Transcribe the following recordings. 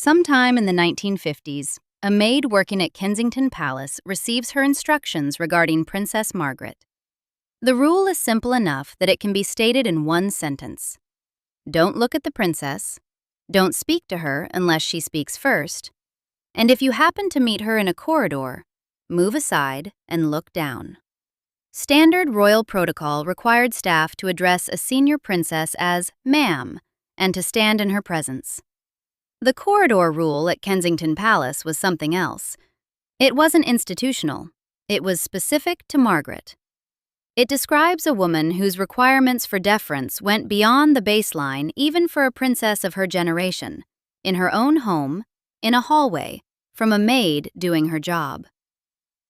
Sometime in the 1950s, a maid working at Kensington Palace receives her instructions regarding Princess Margaret. The rule is simple enough that it can be stated in one sentence. Don't look at the princess, don't speak to her unless she speaks first, and if you happen to meet her in a corridor, move aside and look down. Standard royal protocol required staff to address a senior princess as ma'am and to stand in her presence. The corridor rule at Kensington Palace was something else. It wasn't institutional. It was specific to Margaret. It describes a woman whose requirements for deference went beyond the baseline even for a princess of her generation, in her own home, in a hallway, from a maid doing her job.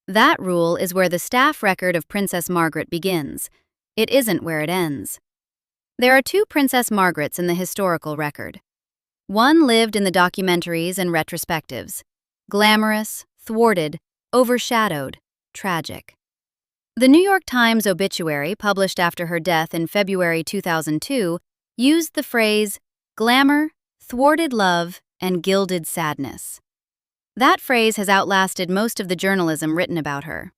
That rule is where the staff record of Princess Margaret begins. It isn't where it ends. There are two Princess Margarets in the historical record. One lived in the documentaries and retrospectives. Glamorous, thwarted, overshadowed, tragic. The New York Times obituary, published after her death in February 2002, used the phrase glamour, thwarted love, and gilded sadness. That phrase has outlasted most of the journalism written about her.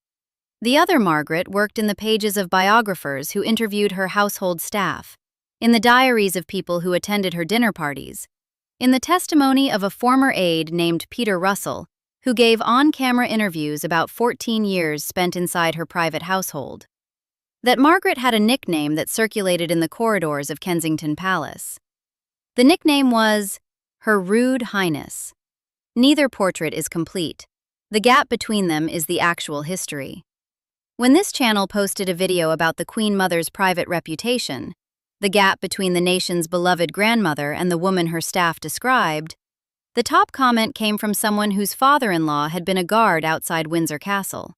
The other Margaret worked in the pages of biographers who interviewed her household staff, in the diaries of people who attended her dinner parties, in the testimony of a former aide named Peter Russell, who gave on-camera interviews about 14 years spent inside her private household. That Margaret had a nickname that circulated in the corridors of Kensington Palace. The nickname was Her Rude Highness. Neither portrait is complete. The gap between them is the actual history. When this channel posted a video about the Queen Mother's private reputation, the gap between the nation's beloved grandmother and the woman her staff described, the top comment came from someone whose father-in-law had been a guard outside Windsor Castle.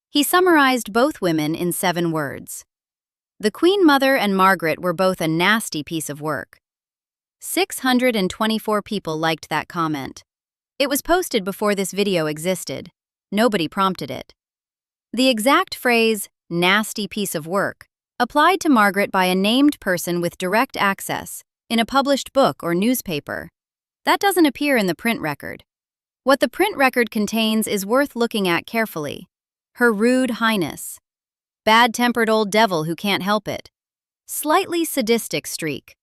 He summarized both women in 7 words. The Queen Mother and Margaret were both a nasty piece of work. 624 people liked that comment. It was posted before this video existed. Nobody prompted it. The exact phrase, nasty piece of work, applied to Margaret by a named person with direct access, in a published book or newspaper. That doesn't appear in the print record. What the print record contains is worth looking at carefully. Her Rude Highness. Bad-tempered old devil who can't help it. Slightly sadistic streak.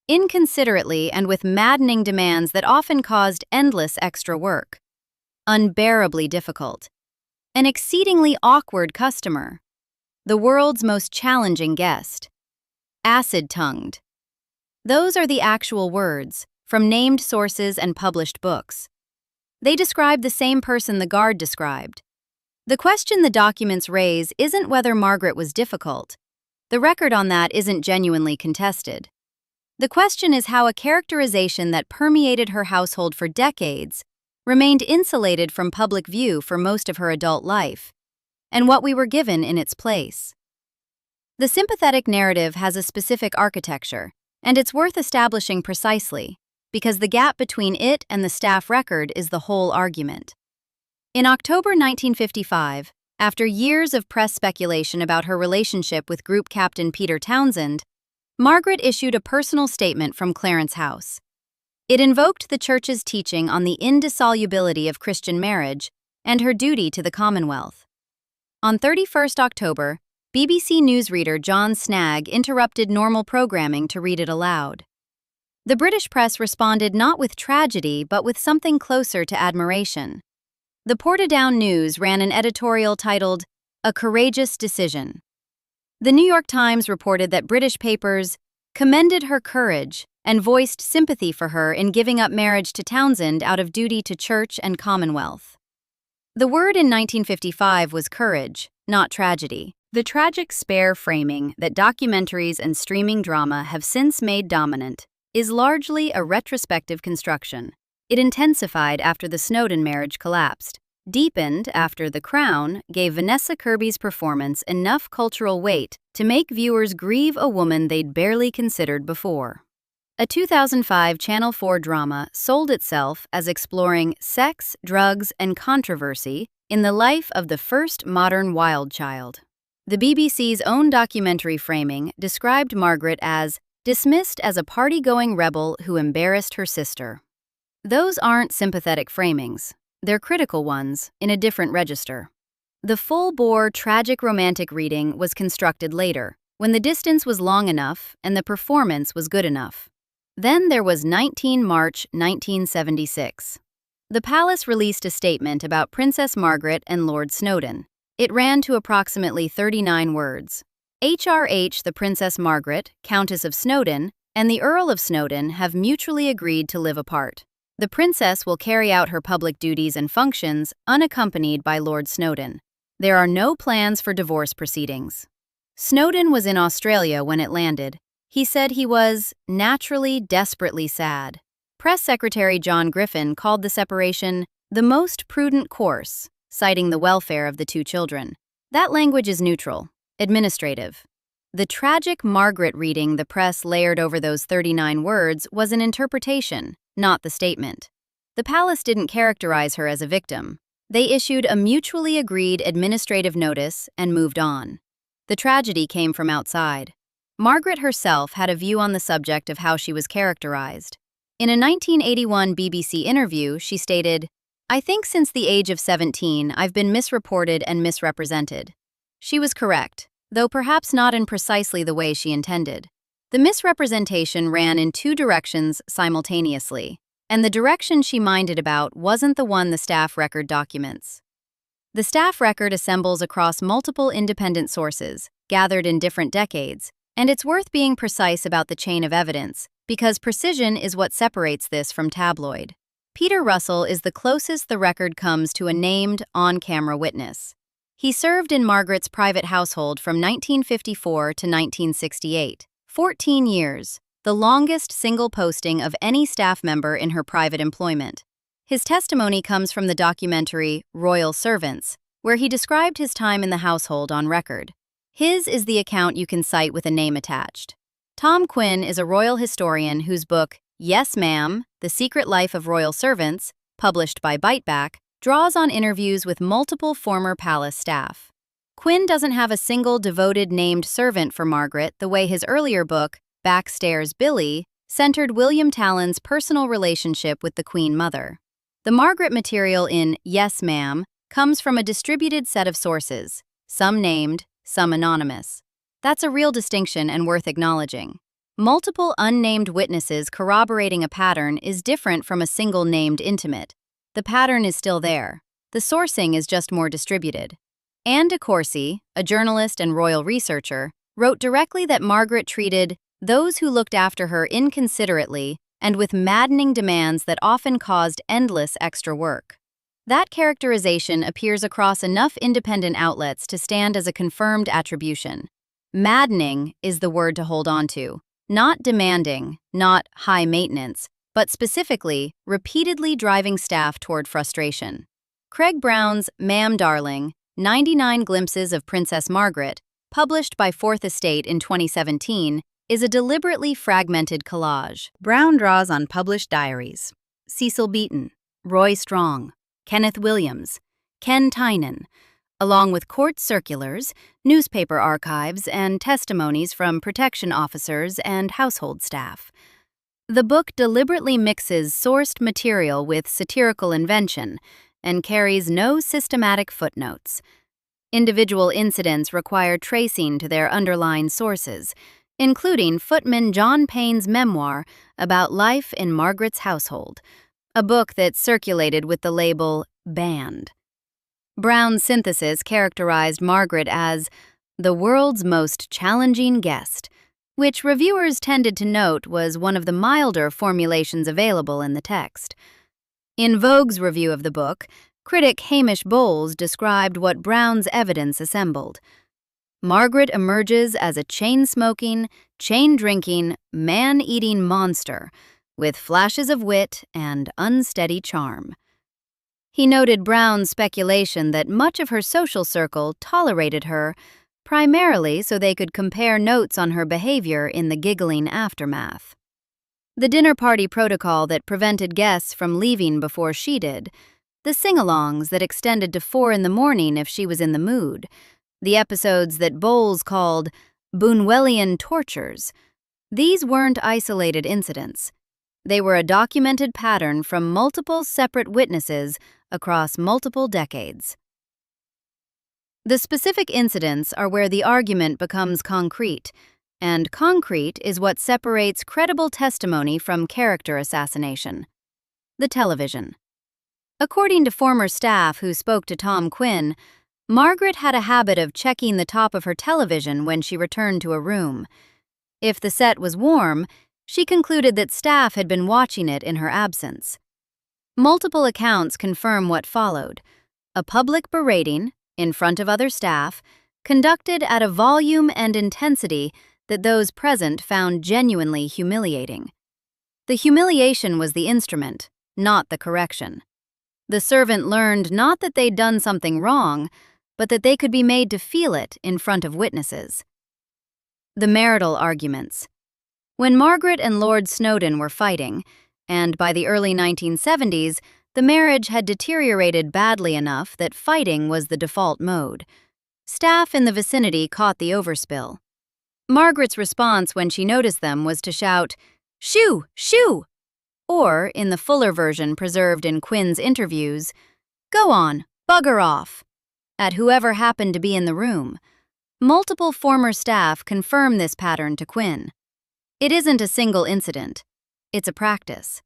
Inconsiderately and with maddening demands that often caused endless extra work. Unbearably difficult. An exceedingly awkward customer. The world's most challenging guest. Acid-tongued. Those are the actual words, from named sources and published books. They describe the same person the guard described. The question the documents raise isn't whether Margaret was difficult. The record on that isn't genuinely contested. The question is how a characterization that permeated her household for decades remained insulated from public view for most of her adult life, and what we were given in its place. The sympathetic narrative has a specific architecture, and it's worth establishing precisely, because the gap between it and the staff record is the whole argument. In October 1955, after years of press speculation about her relationship with Group Captain Peter Townsend, Margaret issued a personal statement from Clarence House. It invoked the Church's teaching on the indissolubility of Christian marriage and her duty to the Commonwealth. On 31st October, BBC newsreader John Snagg interrupted normal programming to read it aloud. The British press responded not with tragedy but with something closer to admiration. The Portadown News ran an editorial titled, "A Courageous Decision." The New York Times reported that British papers commended her courage and voiced sympathy for her in giving up marriage to Townsend out of duty to church and commonwealth. The word in 1955 was courage, not tragedy. The tragic spare framing that documentaries and streaming drama have since made dominant is largely a retrospective construction. It intensified after the Snowdon marriage collapsed, deepened after The Crown gave Vanessa Kirby's performance enough cultural weight to make viewers grieve a woman they'd barely considered before. A 2005 Channel 4 drama sold itself as exploring sex, drugs, and controversy in the life of the first modern wild child. The BBC's own documentary framing described Margaret as dismissed as a party-going rebel who embarrassed her sister. Those aren't sympathetic framings. They're critical ones, in a different register. The full-bore tragic romantic reading was constructed later, when the distance was long enough and the performance was good enough. Then there was 19 March 1976. The palace released a statement about Princess Margaret and Lord Snowdon. It ran to approximately 39 words. HRH, the Princess Margaret, Countess of Snowdon, and the Earl of Snowdon have mutually agreed to live apart. The princess will carry out her public duties and functions unaccompanied by Lord Snowdon. There are no plans for divorce proceedings. Snowdon was in Australia when it landed. He said he was, naturally, desperately sad. Press Secretary John Griffin called the separation the most prudent course, citing the welfare of the two children. That language is neutral, administrative. The tragic Margaret reading the press layered over those 39 words was an interpretation, not the statement. The palace didn't characterize her as a victim. They issued a mutually agreed administrative notice and moved on. The tragedy came from outside. Margaret herself had a view on the subject of how she was characterized. In a 1981 BBC interview, she stated, "I think since the age of 17, I've been misreported and misrepresented." She was correct, though perhaps not in precisely the way she intended. The misrepresentation ran in two directions simultaneously, and the direction she minded about wasn't the one the staff record documents. The staff record assembles across multiple independent sources, gathered in different decades, and it's worth being precise about the chain of evidence, because precision is what separates this from tabloid. Peter Russell is the closest the record comes to a named, on-camera witness. He served in Margaret's private household from 1954 to 1968, 14 years, the longest single posting of any staff member in her private employment. His testimony comes from the documentary Royal Servants, where he described his time in the household on record. His is the account you can cite with a name attached. Tom Quinn is a royal historian whose book, Yes, Ma'am, The Secret Life of Royal Servants, published by Biteback, draws on interviews with multiple former palace staff. Quinn doesn't have a single devoted named servant for Margaret the way his earlier book, Backstairs Billy, centered William Talon's personal relationship with the Queen Mother. The Margaret material in Yes, Ma'am comes from a distributed set of sources, some named, some anonymous. That's a real distinction and worth acknowledging. Multiple unnamed witnesses corroborating a pattern is different from a single named intimate. The pattern is still there. The sourcing is just more distributed. Anne de Courcy, a journalist and royal researcher, wrote directly that Margaret treated those who looked after her inconsiderately and with maddening demands that often caused endless extra work. That characterization appears across enough independent outlets to stand as a confirmed attribution. Maddening is the word to hold on to, not demanding, not high maintenance, but specifically, repeatedly driving staff toward frustration. Craig Brown's Ma'am Darling, 99 Glimpses of Princess Margaret, published by Fourth Estate in 2017, is a deliberately fragmented collage. Brown draws on published diaries. Cecil Beaton, Roy Strong, Kenneth Williams, Ken Tynan, along with court circulars, newspaper archives, and testimonies from protection officers and household staff. The book deliberately mixes sourced material with satirical invention and carries no systematic footnotes. Individual incidents require tracing to their underlying sources, including footman John Payne's memoir about life in Margaret's household, a book that circulated with the label Banned. Brown's synthesis characterized Margaret as the world's most challenging guest, which reviewers tended to note was one of the milder formulations available in the text. In Vogue's review of the book, critic Hamish Bowles described what Brown's evidence assembled. Margaret emerges as a chain-smoking, chain-drinking, man-eating monster with flashes of wit and unsteady charm. He noted Brown's speculation that much of her social circle tolerated her primarily so they could compare notes on her behavior in the giggling aftermath. The dinner party protocol that prevented guests from leaving before she did, the sing-alongs that extended to 4 in the morning if she was in the mood, the episodes that Bowles called Bunwellian tortures. These weren't isolated incidents. They were a documented pattern from multiple separate witnesses across multiple decades. The specific incidents are where the argument becomes concrete, and concrete is what separates credible testimony from character assassination. The television. According to former staff who spoke to Tom Quinn, Margaret had a habit of checking the top of her television when she returned to a room. If the set was warm, she concluded that staff had been watching it in her absence. Multiple accounts confirm what followed: a public berating, in front of other staff, conducted at a volume and intensity that those present found genuinely humiliating. The humiliation was the instrument, not the correction. The servant learned not that they'd done something wrong, but that they could be made to feel it in front of witnesses. The marital arguments. When Margaret and Lord Snowdon were fighting, and by the early 1970s, the marriage had deteriorated badly enough that fighting was the default mode. Staff in the vicinity caught the overspill. Margaret's response when she noticed them was to shout, "Shoo! Shoo!" Or, in the fuller version preserved in Quinn's interviews, "Go on, bugger off," at whoever happened to be in the room. Multiple former staff confirm this pattern to Quinn. It isn't a single incident. It's a practice.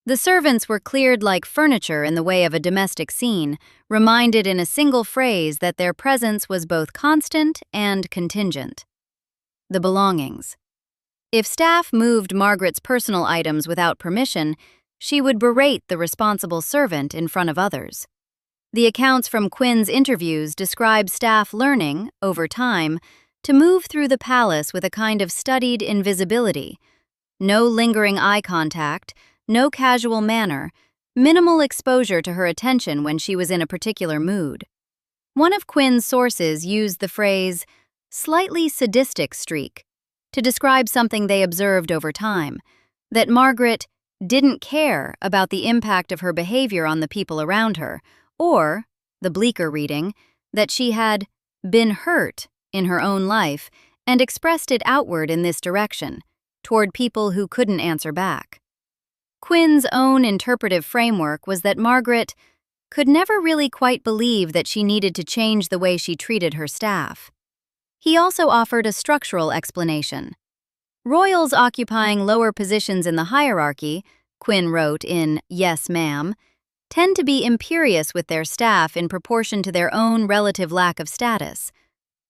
The servants were cleared like furniture in the way of a domestic scene, reminded in a single phrase that their presence was both constant and contingent. The belongings. If staff moved Margaret's personal items without permission, she would berate the responsible servant in front of others. The accounts from Quinn's interviews describe staff learning, over time, to move through the palace with a kind of studied invisibility. No lingering eye contact, no casual manner, minimal exposure to her attention when she was in a particular mood. One of Quinn's sources used the phrase, "slightly sadistic streak," to describe something they observed over time, that Margaret didn't care about the impact of her behavior on the people around her, or, the bleaker reading, that she had been hurt in her own life and expressed it outward in this direction, toward people who couldn't answer back. Quinn's own interpretive framework was that Margaret could never really quite believe that she needed to change the way she treated her staff. He also offered a structural explanation. Royals occupying lower positions in the hierarchy, Quinn wrote in Yes, Ma'am, tend to be imperious with their staff in proportion to their own relative lack of status.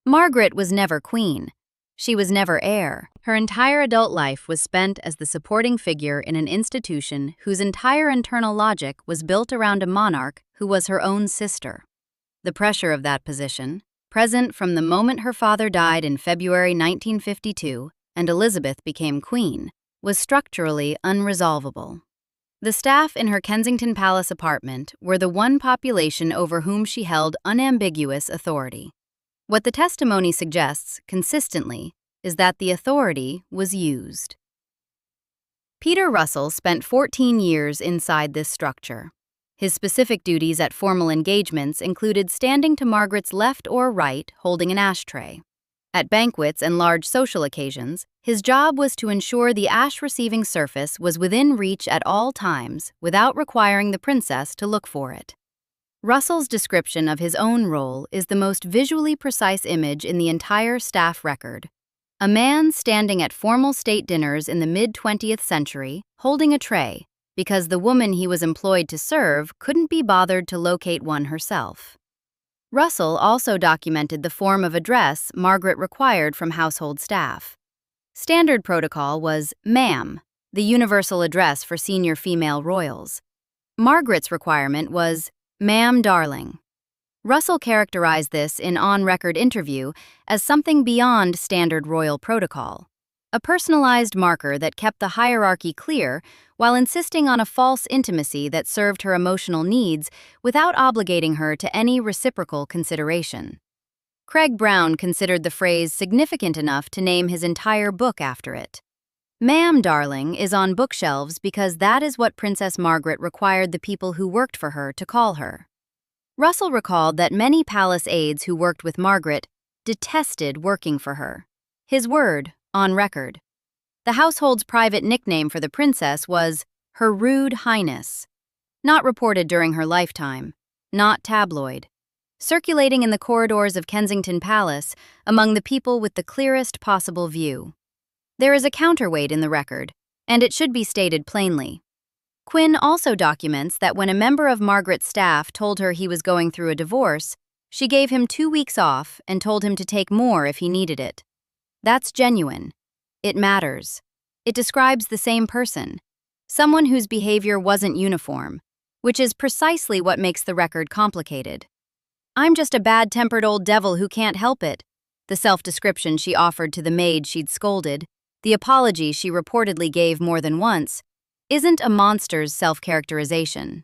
Margaret was never queen. She was never heir. Her entire adult life was spent as the supporting figure in an institution whose entire internal logic was built around a monarch who was her own sister. The pressure of that position, present from the moment her father died in February 1952 and Elizabeth became queen, was structurally unresolvable. The staff in her Kensington Palace apartment were the one population over whom she held unambiguous authority. What the testimony suggests, consistently, is that the authority was used. Peter Russell spent 14 years inside this structure. His specific duties at formal engagements included standing to Margaret's left or right holding an ashtray. At banquets and large social occasions, his job was to ensure the ash-receiving surface was within reach at all times without requiring the princess to look for it. Russell's description of his own role is the most visually precise image in the entire staff record. A man standing at formal state dinners in the mid-20th century, holding a tray, because the woman he was employed to serve couldn't be bothered to locate one herself. Russell also documented the form of address Margaret required from household staff. Standard protocol was "Ma'am," the universal address for senior female royals. Margaret's requirement was "Ma'am, darling." Russell characterized this in on-record interview as something beyond standard royal protocol, a personalized marker that kept the hierarchy clear while insisting on a false intimacy that served her emotional needs without obligating her to any reciprocal consideration. Craig Brown considered the phrase significant enough to name his entire book after it. "Ma'am, darling" is on bookshelves because that is what Princess Margaret required the people who worked for her to call her. Russell recalled that many palace aides who worked with Margaret detested working for her. His word, on record, The household's private nickname for the princess was Her Rude Highness. Not reported during her lifetime, not tabloid. Circulating in the corridors of Kensington Palace among the people with the clearest possible view. There is a counterweight in the record, and it should be stated plainly. Quinn also documents that when a member of Margaret's staff told her he was going through a divorce, she gave him 2 weeks off and told him to take more if he needed it. That's genuine. It matters. It describes the same person, someone whose behavior wasn't uniform, which is precisely what makes the record complicated. "I'm just a bad-tempered old devil who can't help it," the self-description she offered to the maid she'd scolded, the apology she reportedly gave more than once, isn't a monster's self-characterization.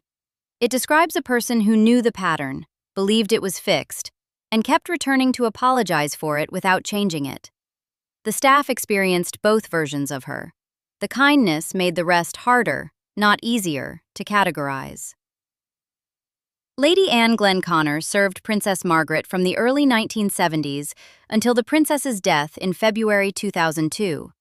It describes a person who knew the pattern, believed it was fixed, and kept returning to apologize for it without changing it. The staff experienced both versions of her. The kindness made the rest harder, not easier, to categorize. Lady Anne Glenconner served Princess Margaret from the early 1970s until the princess's death in February 2002,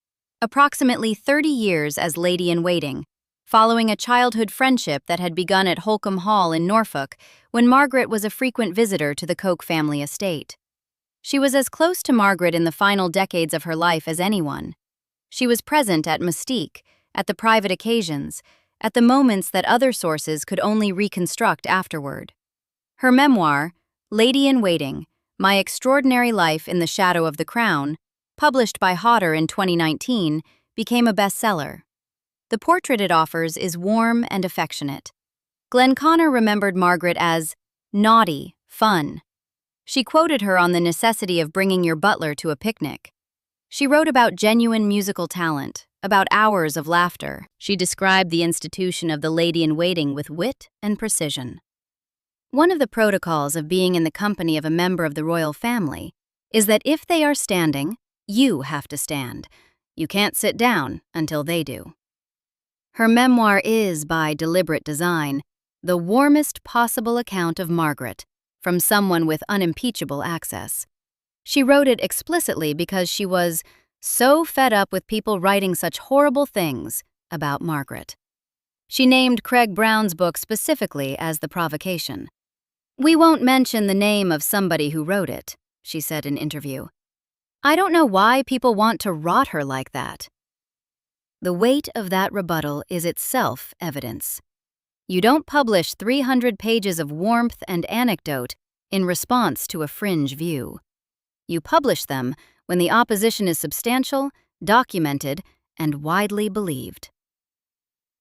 approximately 30 years as lady-in-waiting, following a childhood friendship that had begun at Holcombe Hall in Norfolk when Margaret was a frequent visitor to the Coke family estate. She was as close to Margaret in the final decades of her life as anyone. She was present at Mystique, at the private occasions, at the moments that other sources could only reconstruct afterward. Her memoir, Lady-in-Waiting, My Extraordinary Life in the Shadow of the Crown, published by Hodder in 2019, became a bestseller. The portrait it offers is warm and affectionate. Glenconner remembered Margaret as naughty, fun. She quoted her on the necessity of bringing your butler to a picnic. She wrote about genuine musical talent, about hours of laughter. She described the institution of the lady-in-waiting with wit and precision. One of the protocols of being in the company of a member of the royal family is that if they are standing, you have to stand. You can't sit down until they do. Her memoir is, by deliberate design, the warmest possible account of Margaret, from someone with unimpeachable access. She wrote it explicitly because she was so fed up with people writing such horrible things about Margaret. She named Craig Brown's book specifically as the provocation. "We won't mention the name of somebody who wrote it," she said in interview. "I don't know why people want to rot her like that." The weight of that rebuttal is itself evidence. You don't publish 300 pages of warmth and anecdote in response to a fringe view. You publish them when the opposition is substantial, documented, and widely believed.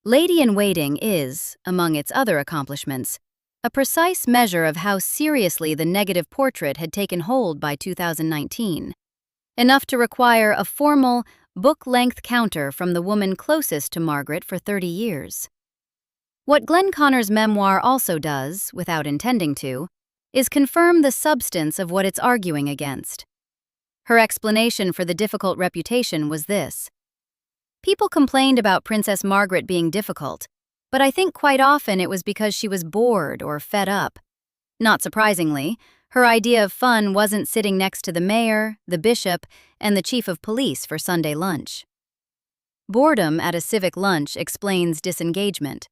Lady-in-Waiting is, among its other accomplishments, a precise measure of how seriously the negative portrait had taken hold by 2019, enough to require a formal, book-length counter from the woman closest to Margaret for 30 years. What Glenconner's memoir also does, without intending to, is confirm the substance of what it's arguing against. Her explanation for the difficult reputation was this: "People complained about Princess Margaret being difficult, but I think quite often it was because she was bored or fed up. Not surprisingly, her idea of fun wasn't sitting next to the mayor, the bishop, and the chief of police for Sunday lunch." Boredom at a civic lunch explains disengagement.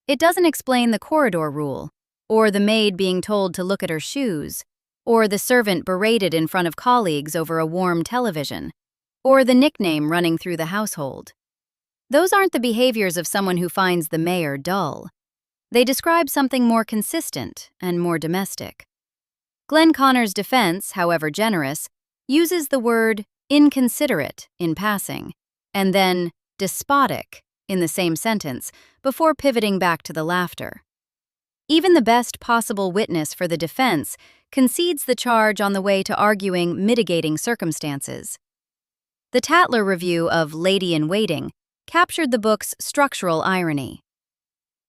It doesn't explain the corridor rule, or the maid being told to look at her shoes, or the servant berated in front of colleagues over a warm television, or the nickname running through the household. Those aren't the behaviors of someone who finds the mayor dull. They describe something more consistent and more domestic. Glenconner's defense, however generous, uses the word inconsiderate in passing, and then despotic in the same sentence, before pivoting back to the laughter. Even the best possible witness for the defense concedes the charge on the way to arguing mitigating circumstances. The Tatler review of Lady-in-Waiting captured the book's structural irony.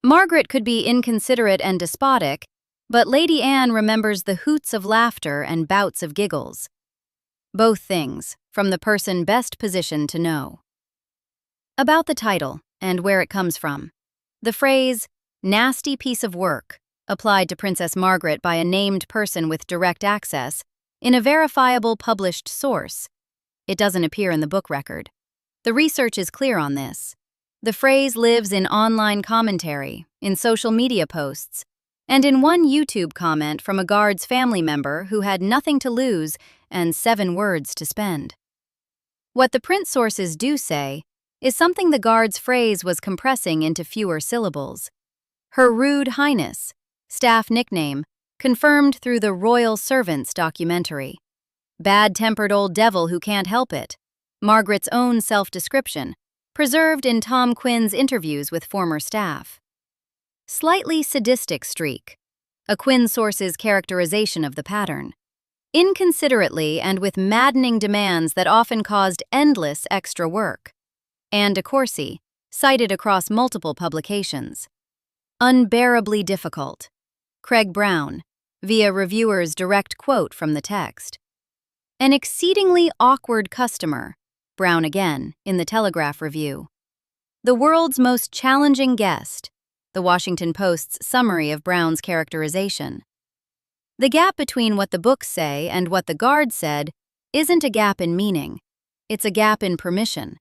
Margaret could be inconsiderate and despotic, but Lady Anne remembers the hoots of laughter and bouts of giggles. Both things, from the person best positioned to know. About the title and where it comes from. The phrase, "nasty piece of work," applied to Princess Margaret by a named person with direct access, in a verifiable published source. It doesn't appear in the book record. The research is clear on this. The phrase lives in online commentary, in social media posts, and in one YouTube comment from a guard's family member who had nothing to lose and 7 words to spend. What the print sources do say is something the guard's phrase was compressing into fewer syllables. Her Rude Highness, staff nickname, confirmed through the Royal Servants documentary. Bad-tempered old devil who can't help it, Margaret's own self-description, preserved in Tom Quinn's interviews with former staff. Slightly sadistic streak, a Quinn source's characterization of the pattern. Inconsiderately and with maddening demands that often caused endless extra work. And de Courcy, cited across multiple publications. Unbearably difficult. Craig Brown, via reviewer's direct quote from the text. An exceedingly awkward customer, Brown again, in the Telegraph review. The world's most challenging guest, the Washington Post's summary of Brown's characterization. The gap between what the books say and what the guard said isn't a gap in meaning, it's a gap in permission.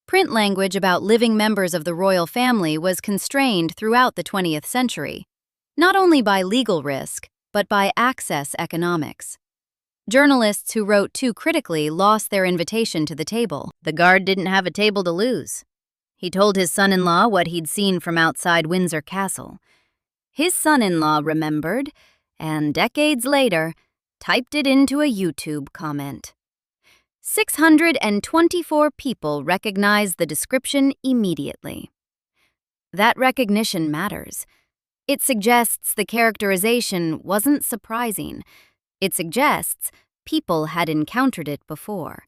Print language about living members of the royal family was constrained throughout the 20th century, not only by legal risk, but by access economics. Journalists who wrote too critically lost their invitation to the table. The guard didn't have a table to lose. He told his son-in-law what he'd seen from outside Windsor Castle. His son-in-law remembered, and decades later, typed it into a YouTube comment. 624 people recognized the description immediately. That recognition matters. It suggests the characterization wasn't surprising. It suggests people had encountered it before.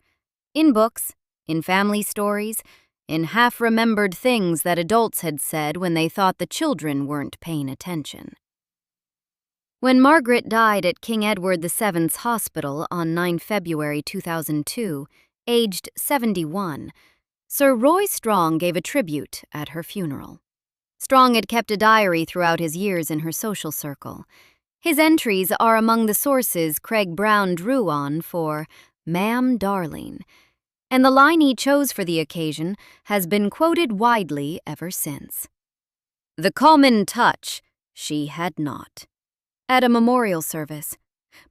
In books, in family stories, in half-remembered things that adults had said when they thought the children weren't paying attention. When Margaret died at King Edward VII's Hospital on 9 February 2002, aged 71, Sir Roy Strong gave a tribute at her funeral. Strong had kept a diary throughout his years in her social circle. His entries are among the sources Craig Brown drew on for "Ma'am Darling," and the line he chose for the occasion has been quoted widely ever since. "The common touch she had not," at a memorial service,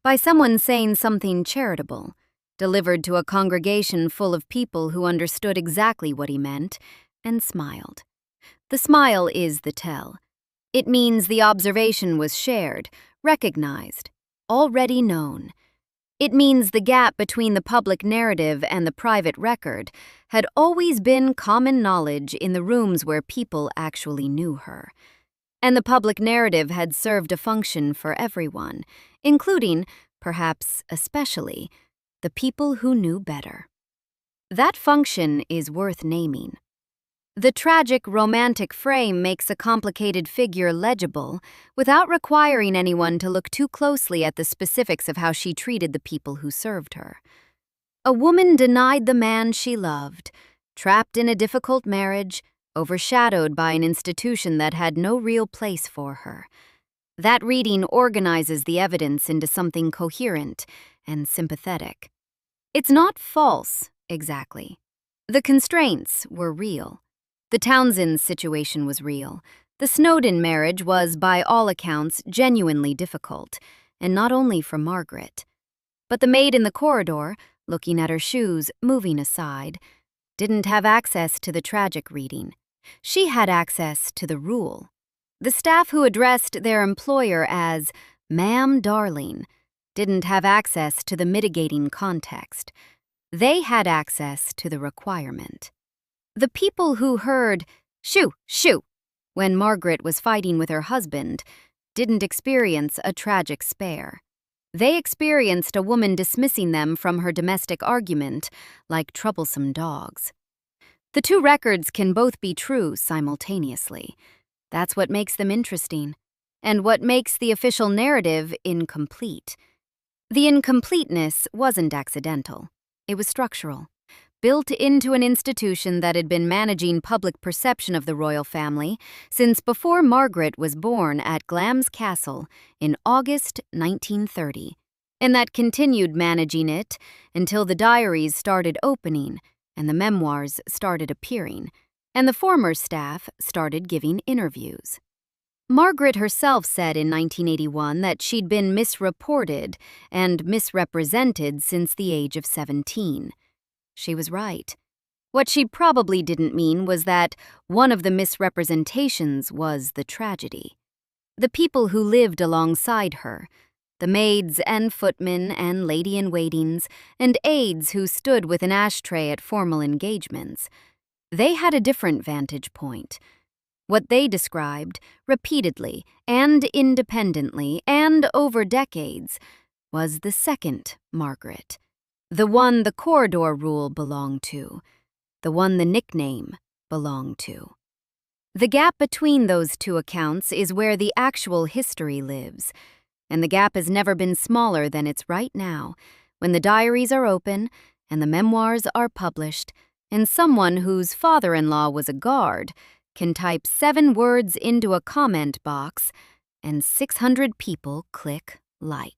by someone saying something charitable, delivered to a congregation full of people who understood exactly what he meant and smiled. The smile is the tell. It means the observation was shared, recognized, already known. It means the gap between the public narrative and the private record had always been common knowledge in the rooms where people actually knew her. And the public narrative had served a function for everyone, including, perhaps especially, the people who knew better. That function is worth naming. The tragic, romantic frame makes a complicated figure legible without requiring anyone to look too closely at the specifics of how she treated the people who served her. A woman denied the man she loved, trapped in a difficult marriage, overshadowed by an institution that had no real place for her. That reading organizes the evidence into something coherent and sympathetic. It's not false, exactly. The constraints were real. The Townsend situation was real. The Snowdon marriage was, by all accounts, genuinely difficult, and not only for Margaret. But the maid in the corridor, looking at her shoes, moving aside, didn't have access to the tragic reading. She had access to the rule. The staff who addressed their employer as "Ma'am Darling" didn't have access to the mitigating context. They had access to the requirement. The people who heard "shoo, shoo" when Margaret was fighting with her husband didn't experience a tragic spare. They experienced a woman dismissing them from her domestic argument like troublesome dogs. The two records can both be true simultaneously. That's what makes them interesting, and what makes the official narrative incomplete. The incompleteness wasn't accidental. It was structural, built into an institution that had been managing public perception of the royal family since before Margaret was born at Glamis Castle in August 1930, and that continued managing it until the diaries started opening and the memoirs started appearing, and the former staff started giving interviews. Margaret herself said in 1981 that she'd been misreported and misrepresented since the age of 17. She was right. What she probably didn't mean was that one of the misrepresentations was the tragedy. The people who lived alongside her, the maids and footmen and lady-in-waitings and aides who stood with an ashtray at formal engagements, they had a different vantage point. What they described, repeatedly and independently and over decades, was the second Margaret, the one the corridor rule belonged to, the one the nickname belonged to. The gap between those two accounts is where the actual history lives, and the gap has never been smaller than it's right now, when the diaries are open and the memoirs are published, and someone whose father-in-law was a guard can type 7 words into a comment box and 600 people click like.